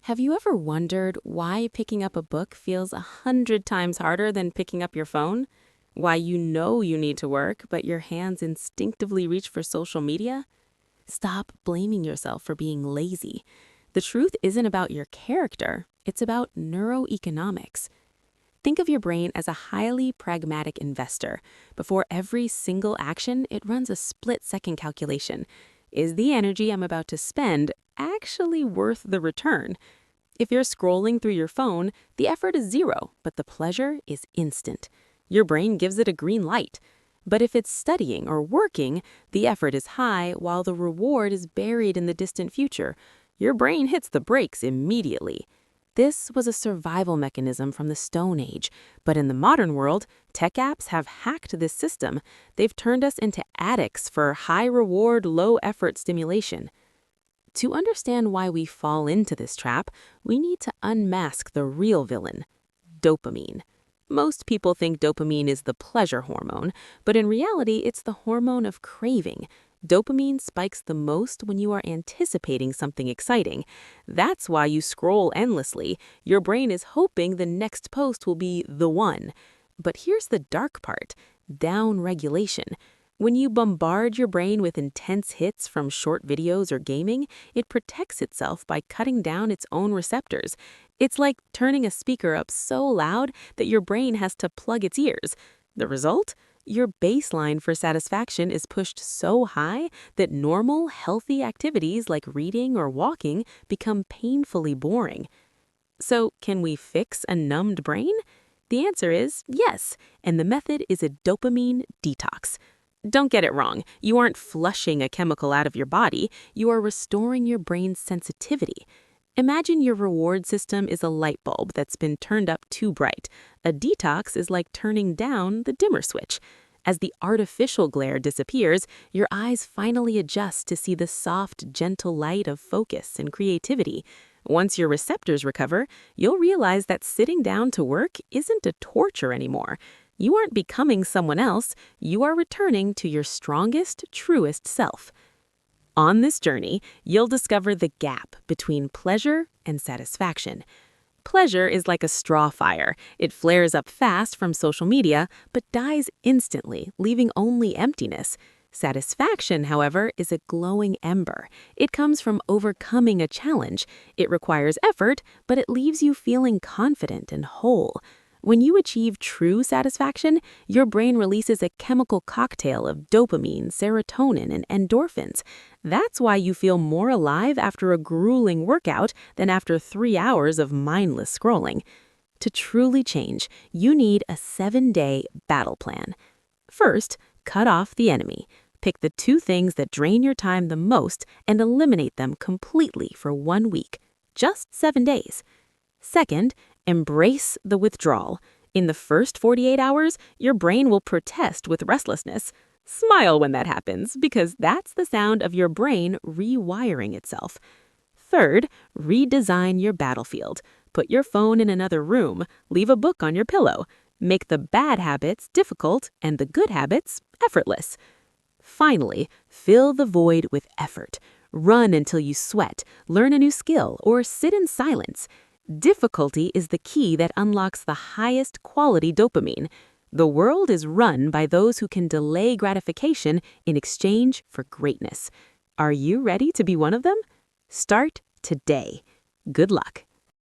Have you ever wondered why picking up a book feels 100 times harder than picking up your phone? Why you know you need to work, but your hands instinctively reach for social media? Stop blaming yourself for being lazy. The truth isn't about your character, it's about neuroeconomics. Think of your brain as a highly pragmatic investor. Before every single action, it runs a split-second calculation. Is the energy I'm about to spend actually worth the return? If you're scrolling through your phone, the effort is zero, but the pleasure is instant. Your brain gives it a green light. But if it's studying or working, the effort is high while the reward is buried in the distant future. Your brain hits the brakes immediately. This was a survival mechanism from the Stone Age, but in the modern world, tech apps have hacked this system. They've turned us into addicts for high-reward, low-effort stimulation. To understand why we fall into this trap, we need to unmask the real villain, dopamine. Most people think dopamine is the pleasure hormone, but in reality, it's the hormone of craving. Dopamine spikes the most when you are anticipating something exciting. That's why you scroll endlessly. Your brain is hoping the next post will be the one. But here's the dark part, down-regulation. When you bombard your brain with intense hits from short videos or gaming, it protects itself by cutting down its own receptors. It's like turning a speaker up so loud that your brain has to plug its ears. The result? Your baseline for satisfaction is pushed so high that normal, healthy activities like reading or walking become painfully boring. So, can we fix a numbed brain? The answer is yes, and the method is a dopamine detox. Don't get it wrong, you aren't flushing a chemical out of your body, you are restoring your brain's sensitivity. Imagine your reward system is a light bulb that's been turned up too bright. A detox is like turning down the dimmer switch. As the artificial glare disappears, your eyes finally adjust to see the soft, gentle light of focus and creativity. Once your receptors recover, you'll realize that sitting down to work isn't a torture anymore. You aren't becoming someone else, you are returning to your strongest, truest self. On this journey, you'll discover the gap between pleasure and satisfaction. Pleasure is like a straw fire. It flares up fast from social media, but dies instantly, leaving only emptiness. Satisfaction, however, is a glowing ember. It comes from overcoming a challenge. It requires effort, but it leaves you feeling confident and whole. When you achieve true satisfaction, your brain releases a chemical cocktail of dopamine, serotonin, and endorphins. That's why you feel more alive after a grueling workout than after 3 hours of mindless scrolling. To truly change, you need a 7-day battle plan. First, cut off the enemy. Pick the 2 things that drain your time the most and eliminate them completely for 1 week. Just 7 days. Second, embrace the withdrawal. In the first 48 hours, your brain will protest with restlessness. Smile when that happens, because that's the sound of your brain rewiring itself. Third, redesign your battlefield. Put your phone in another room, leave a book on your pillow. Make the bad habits difficult and the good habits effortless. Finally, fill the void with effort. Run until you sweat, learn a new skill, or sit in silence. Difficulty is the key that unlocks the highest quality dopamine. The world is run by those who can delay gratification in exchange for greatness. Are you ready to be one of them? Start today. Good luck.